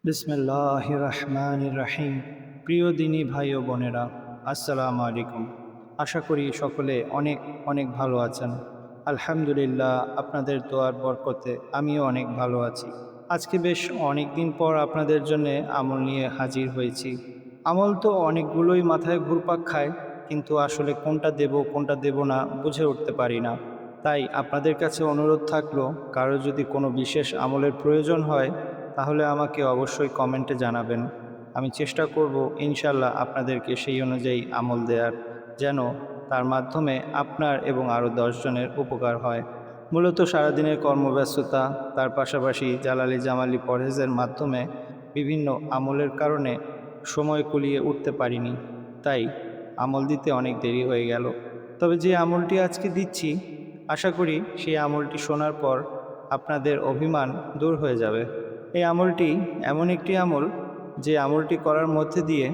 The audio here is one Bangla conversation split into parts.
বিসমিল্লাহির রহমানির রহিম। প্রিয় দিনী ভাই ও বোনেরা, আসসালামু আলাইকুম। আশা করি সকলে অনেক অনেক ভালো আছেন। আলহামদুলিল্লাহ, আপনাদের দোয়ার বরকতে আমিও অনেক ভালো আছি। আজকে বেশ অনেক দিন পর আপনাদের জন্য আমল নিয়ে হাজির হয়েছি। আমল তো অনেকগুলোই মাথায় ঘুরপাক খায়, কিন্তু আসলে কোনটা দেব কোনটা দেব না বুঝে উঠতে পারি না। তাই আপনাদের কাছে অনুরোধ থাকলো, কারো যদি কোনো বিশেষ আমলের প্রয়োজন হয় তাহলে আমাকে অবশ্যই কমেন্টে জানাবেন। আমি চেষ্টা করব ইনশাল্লাহ আপনাদেরকে সেই অনুযায়ী আমল দেওয়ার, যেন তার মাধ্যমে আপনার এবং আরও 10 জনের উপকার হয়। মূলত সারাদিনের কর্মব্যস্ততা, তার পাশাপাশি জালালি জামালি পরহেজের মাধ্যমে বিভিন্ন আমলের কারণে সময় কুলিয়ে উঠতে পারিনি, তাই আমল দিতে অনেক দেরি হয়ে গেল। তবে যে আমলটি আজকে দিচ্ছি, আশা করি সেই আমলটি শোনার পর আপনাদের অভিমান দূর হয়ে যাবে। এই আমলটি এমন একটি আমল, যে আমলটি করার মধ্যে দিয়ে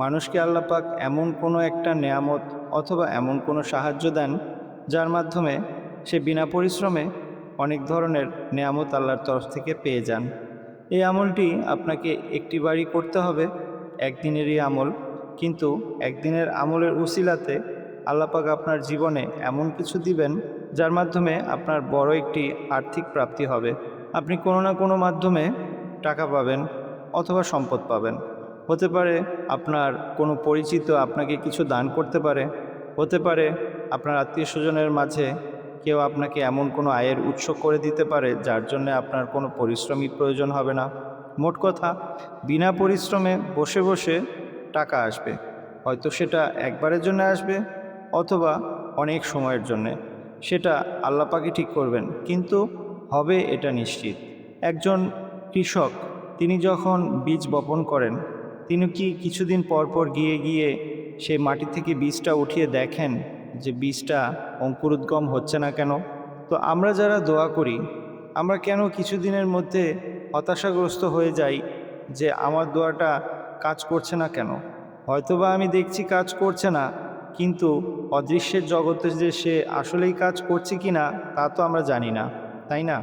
মানুষকে আল্লাহ পাক এমন কোনো একটা নেয়ামত অথবা এমন কোনো সাহায্য দেন, যার মাধ্যমে সে বিনা পরিশ্রমে অনেক ধরনের নেয়ামত আল্লাহর তরফ থেকে পেয়ে যান। এই আমলটি আপনাকে একটিবারই করতে হবে, একদিনেরই আমল। কিন্তু একদিনের আমলের উসিলাতে আল্লাহ পাক আপনার জীবনে এমন কিছু দিবেন, যার মাধ্যমে আপনার বড় একটি আর্থিক প্রাপ্তি হবে। আপনি কোনো না কোনো মাধ্যমে টাকা পাবেন অথবা সম্পদ পাবেন। হতে পারে আপনার কোনো পরিচিত আপনাকে কিছু দান করতে পারে, হতে পারে আপনার আত্মীয়স্বজনের মাঝে কেউ আপনাকে এমন কোনো আয়ের উৎস করে দিতে পারে, যার জন্য আপনার কোনো পরিশ্রমী প্রয়োজন হবে না। মোট কথা, বিনা পরিশ্রমে বসে বসে টাকা আসবে। হয়তো সেটা একবারের জন্য আসবে অথবা অনেক সময়ের জন্যে, সেটা আল্লাহ পাকই ঠিক করবেন, কিন্তু হবে এটা নিশ্চিত। একজন কৃষক, তিনি যখন বীজ বপন করেন, তিনি কি কিছুদিন পর পর গিয়ে গিয়ে সেই মাটি থেকে বীজটা উঠিয়ে দেখেন যে বীজটা অঙ্কুরোদ্গম হচ্ছে না কেন? তো আমরা যারা দোয়া করি, আমরা কেন কিছুদিনের মধ্যে হতাশাগ্রস্ত হয়ে যাই যে আমার দোয়াটা কাজ করছে না কেন? হয়তোবা আমি দেখছি কাজ করছে না, কিন্তু অদৃশ্যের জগতে যে সে আসলেই কাজ করছে কি না তা তো আমরা জানি না, তাই না?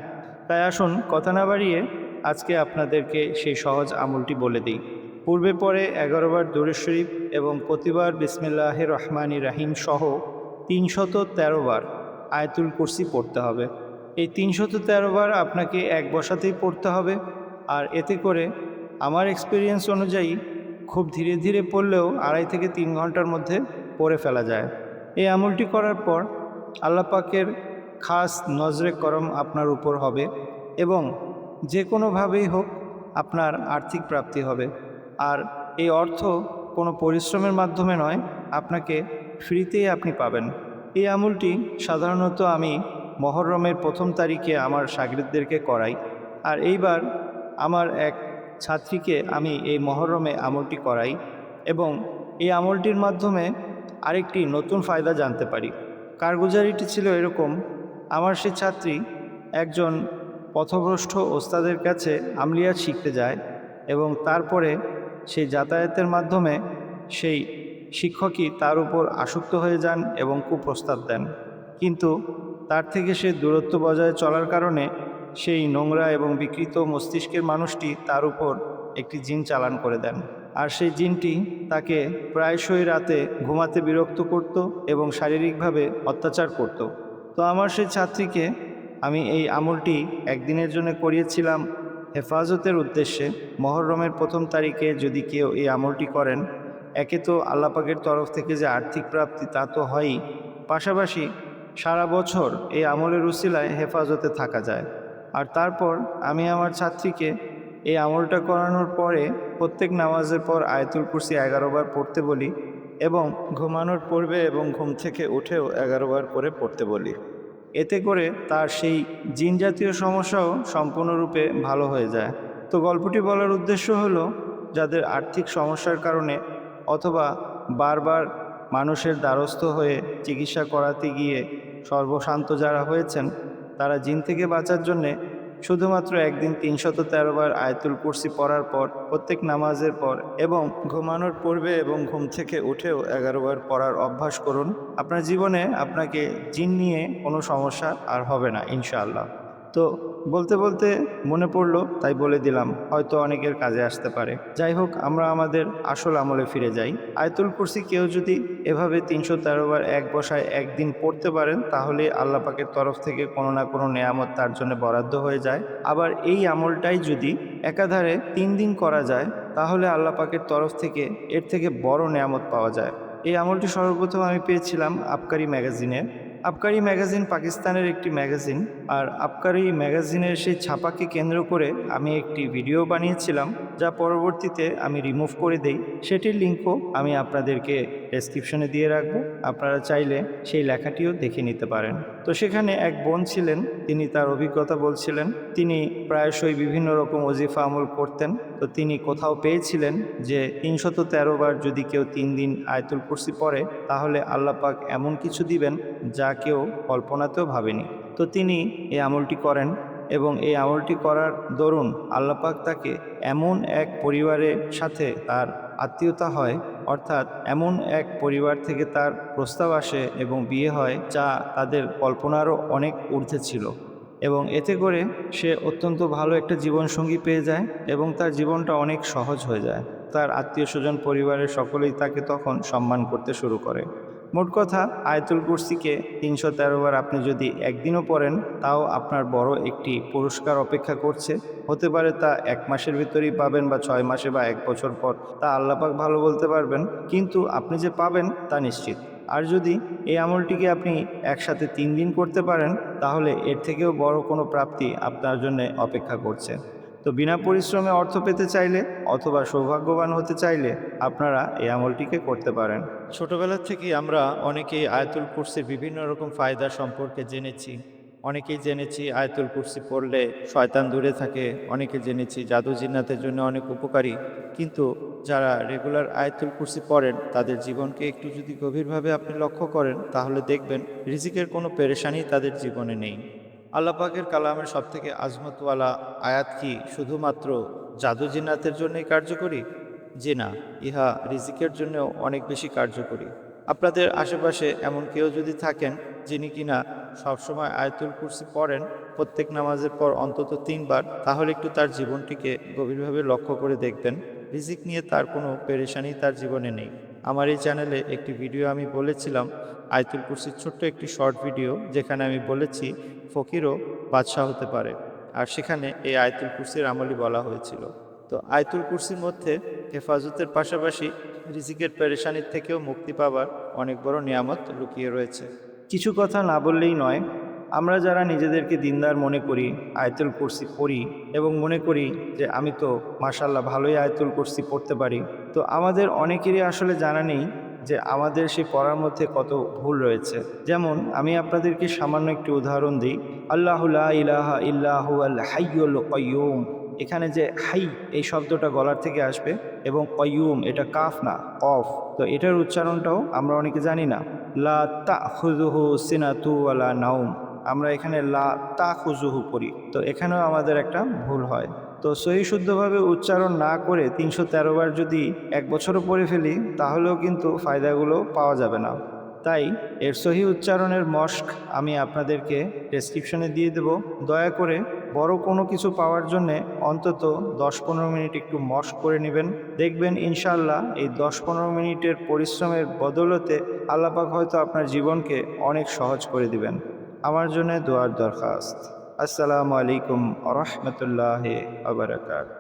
তাই আসুন কথা না বাড়িয়ে আজকে আপনাদেরকে সেই সহজ আমলটি বলে দিই। পূর্বে পরে 11 বার দুরূদ শরীফ এবং প্রতিবার বিসমিল্লাহির রহমানির রহিম সহ 313 বার আয়াতুল কুরসি পড়তে হবে। এই 313 বার আপনাকে এক বসাতেই পড়তে হবে। আর এতে করে আমার এক্সপিরিয়েন্স অনুযায়ী খুব ধীরে ধীরে পড়লেও 2.5 থেকে 3 ঘন্টার মধ্যে পড়ে ফেলা যায়। এই আমলটি করার পর আল্লাহ পাকের খাস নজরে করম আপনার উপর হবে এবং যে কোনোভাবেই হোক আপনার আর্থিক প্রাপ্তি হবে। আর এই অর্থ কোনো পরিশ্রমের মাধ্যমে নয়, আপনাকে ফ্রিতেই আপনি পাবেন। এই আমলটি সাধারণত আমি মহররমের 1ম তারিখে আমার শাগিরদেরকে করাই। আর এইবার আমার এক ছাত্রীকে আমি এই মহরমে আমলটি করাই এবং এই আমলটির মাধ্যমে আরেকটি নতুন ফায়দা জানতে পারি। কারগুজারিটি ছিল এরকম: আমার সেই ছাত্রী একজন পথভ্রষ্ট ওস্তাদের কাছে আমলিয়াত শিখতে যায় এবং তারপরে সেই যাতায়াতের মাধ্যমে সেই শিক্ষকই তার উপর আসক্ত হয়ে যান এবং কুপ্রস্তাব দেন। কিন্তু তার থেকে সে দূরত্ব বজায় চলার কারণে সেই নোংরা এবং বিকৃত মস্তিষ্কের মানুষটি তার উপর একটি জিন চালান করে দেন। আর সেই জিনটি তাকে প্রায়শই রাতে ঘুমাতে বিরক্ত করত এবং শারীরিকভাবে অত্যাচার করত। তো আমার সেই ছাত্রীকে আমি এই আমলটি একদিনের জন্য করিয়েছিলাম হেফাজতের উদ্দেশ্যে। মহররমের 1ম তারিখে যদি কেউ এই আমলটি করেন, একে তো আল্লাহ পাকের তরফ থেকে যে আর্থিক প্রাপ্তি তা তো হয়ই, পাশাপাশি সারা বছর এই আমলের উসিলায় হেফাজতে থাকা যায়। আর তারপর আমি আমার ছাত্রীকে এই আমলটা করানোর পরে প্রত্যেক নামাজের পর আয়াতুল কুরসি 11 বার পড়তে বলি এবং ঘুমানোর পূর্বে এবং ঘুম থেকে উঠেও 11 বার করে পড়তে বলি। এতে করে তার সেই জিন জাতীয় সমস্যাও সম্পূর্ণরূপে ভালো হয়ে যায়। তো গল্পটি বলার উদ্দেশ্য হলো, যাদের আর্থিক সমস্যার কারণে অথবা বারবার মানুষের দ্বারস্থ হয়ে চিকিৎসা করাতে গিয়ে সর্বশান্ত যারা হয়েছেন, তারা জিন থেকে বাঁচার জন্যে শুধুমাত্র একদিন 313 বার আয়াতুল কুরসি পড়ার পর প্রত্যেক নামাজের পর এবং ঘুমানোর পূর্বে এবং ঘুম থেকে উঠেও 11 বার পড়ার অভ্যাস করুন। আপনার জীবনে আপনাকে জিন নিয়ে কোনো সমস্যা আর হবে না ইনশাআল্লাহ। তো বলতে বলতে মনে পড়লো, তাই বলে দিলাম, হয়তো অনেকের কাজে আসতে পারে। যাই হোক, আমরা আমাদের আসল আমলে ফিরে যাই। আয়াতুল কুরসি কেউ যদি এভাবে ৩১৩ বার এক বসায় একদিন পড়তে পারেন, তাহলে আল্লাহ পাকের তরফ থেকে কোনো না কোনো নেয়ামত তার জন্য বরাদ্দ হয়ে যায়। আবার এই আমলটাই যদি একাধারে ৩ দিন করা যায়, তাহলে আল্লাহ পাকের তরফ থেকে এর থেকে বড় নেয়ামত পাওয়া যায়। এই আমলটি সর্বপ্রথম আমি পেয়েছিলাম আবকারি ম্যাগাজিনে। আবকারি ম্যাগাজিন পাকিস্তানের একটি ম্যাগাজিন। আর আবকারি ম্যাগাজিনের সেই ছাপাকে কেন্দ্র করে আমি একটি ভিডিও বানিয়েছিলাম, যা পরবর্তীতে আমি রিমুভ করে দেই। সেটির লিঙ্কও আমি আপনাদেরকে ডেসক্রিপশনে দিয়ে রাখবো। আপনারা চাইলে সেই লেখাটিও দেখে নিতে পারেন। তো সেখানে এক বোন ছিলেন, তিনি তার অভিজ্ঞতা বলছিলেন। তিনি প্রায়শই বিভিন্ন রকম ওজিফা আমল করতেন। তো তিনি কোথাও পেয়েছিলেন যে ৩১৩ বার যদি কেউ ৩ দিন আয়াতুল কুরসি পড়ে, তাহলে আল্লাহ পাক এমন কিছু দিবেন যা কেউ কল্পনাতেও ভাবেনি। তো তিনি এই আমলটি করেন এবং এই আমলটি করার দরুন আল্লাহ পাক তাকে এমন এক পরিবারের সাথে তার আত্মীয়তা হয়, অর্থাৎ এমন এক পরিবার থেকে তার প্রস্তাব আসে এবং বিয়ে হয়, যা তাদের কল্পনারও অনেক ঊর্ধ্বে ছিল। এবং এতে করে সে অত্যন্ত ভালো একটা জীবনসঙ্গী পেয়ে যায় এবং তার জীবনটা অনেক সহজ হয়ে যায়। তার আত্মীয় স্বজন পরিবারের সকলেই তাকে তখন সম্মান করতে শুরু করে। মোট কথা, আয়াতুল কুরসিকে ৩১৩ বার আপনি যদি একদিনও পড়েন, তাও আপনার বড় একটি পুরস্কার অপেক্ষা করছে। হতে পারে তা ১ মাসের ভিতরেই পাবেন, বা ৬ মাসে, বা ১ বছর পর, তা আল্লাহ পাক ভালো বলতে পারবেন। কিন্তু আপনি যে পাবেন তা নিশ্চিত। আর যদি এই আমলটিকে আপনি একসাথে ৩ দিন করতে পারেন, তাহলে এর থেকেও বড় কোনো প্রাপ্তি আপনার জন্য অপেক্ষা করছে। তো বিনা পরিশ্রমে অর্থ পেতে চাইলে অথবা সৌভাগ্যবান হতে চাইলে আপনারা এই আমলটিকে করতে পারেন। ছোটবেলা থেকেই আমরা অনেকেই আয়াতুল কুরসির বিভিন্ন রকম ফায়দা সম্পর্কে জেনেছি। অনেকেই জেনেছি আয়াতুল কুরসি পড়লে শয়তান দূরে থাকে, অনেকে জেনেছি জাদু জিন্নাতের জন্য অনেক উপকারী। কিন্তু যারা রেগুলার আয়াতুল কুরসি পড়েন, তাদের জীবনকে একটু যদি গভীরভাবে আপনি লক্ষ্য করেন, তাহলে দেখবেন রিজিকের কোনো পেরেশানি তাদের জীবনে নেই। আল্লাহ পাকের কালামের সবথেকে আজমতওয়ালা আয়াত কি শুধুমাত্র জাদু জিন্নাতের জন্যই কার্যকরী? জি না, ইহা রিজিকের জন্যও অনেক বেশি কার্যকরী। আপনাদের আশেপাশে এমন কেউ যদি থাকেন যিনি কিনা সবসময় আয়াতুল কুরসি পড়েন, প্রত্যেক নামাজের পর অন্তত ৩ বার, তাহলে একটু তার জীবনটিকে গভীরভাবে লক্ষ্য করে দেখবেন, রিজিক নিয়ে তার কোনো পেরেশানি তার জীবনে নেই। আমার এই চ্যানেলে একটি ভিডিও আমি বলেছিলাম আয়াতুল কুরসির, ছোট্ট একটি শর্ট ভিডিও, যেখানে আমি বলেছি ফকিরও বাদশাহ হতে পারে। আর সেখানে এই আয়াতুল কুরসির আমলই বলা হয়েছিল। তো আয়াতুল কুরসির মধ্যে হেফাজতের পাশাপাশি রিজিকের পেরেশানির থেকেও মুক্তি পাবার অনেক বড় নিয়ামত লুকিয়ে রয়েছে। কিছু কথা না বললেই নয়, আমরা যারা নিজেদেরকে দিনদার মনে করি, আয়াতুল কুরসি পড়ি এবং মনে করি যে আমি তো মাশাআল্লাহ ভালোই আয়াতুল কুরসি পড়তে পারি, তো আমাদের অনেকেরই আসলে জানা নেই যে আমাদের সেই পড়ার মধ্যে কত ভুল রয়েছে। যেমন আমি আপনাদেরকে সামান্য একটি উদাহরণ দিই। আল্লাহু লা ইলাহা ইল্লা হুয়াল হাইয়ুল কাইয়্যুম, এখানে যে হাই এই শব্দটা গলার থেকে আসবে, এবং কয়ুম এটা কাফ না কফ। তো এটার উচ্চারণটাও আমরা অনেকে জানি না। লা তাখুযুহু সিনাতু ওয়ালা নাওম, আমরা এখানে লা তাখুযুহু পড়ি। তো এখানেও আমাদের একটা ভুল হয়। তো সহি শুদ্ধভাবে উচ্চারণ না করে ৩১৩ বার যদি ১ বছরও পড়ে ফেলি, তাহলেও কিন্তু ফায়দাগুলো পাওয়া যাবে না। তাই এর সহি উচ্চারণের মশক আমি আপনাদেরকে ডেসক্রিপশনে দিয়ে দেব। দয়া করে বড় কোনো কিছু পাওয়ার জন্যে অন্তত ১০-১৫ মিনিট একটু মশক করে নেবেন। দেখবেন ইনশাআল্লাহ এই ১০-১৫ মিনিটের পরিশ্রমের বদৌলতে আল্লাহ পাক হয়তো আপনার জীবনকে অনেক সহজ করে দিবেন। আমার জন্য দোয়ার দরখাস্ত। আসসালামু আলাইকুম ওয়া রাহমাতুল্লাহি ওয়া বারাকাতুহু।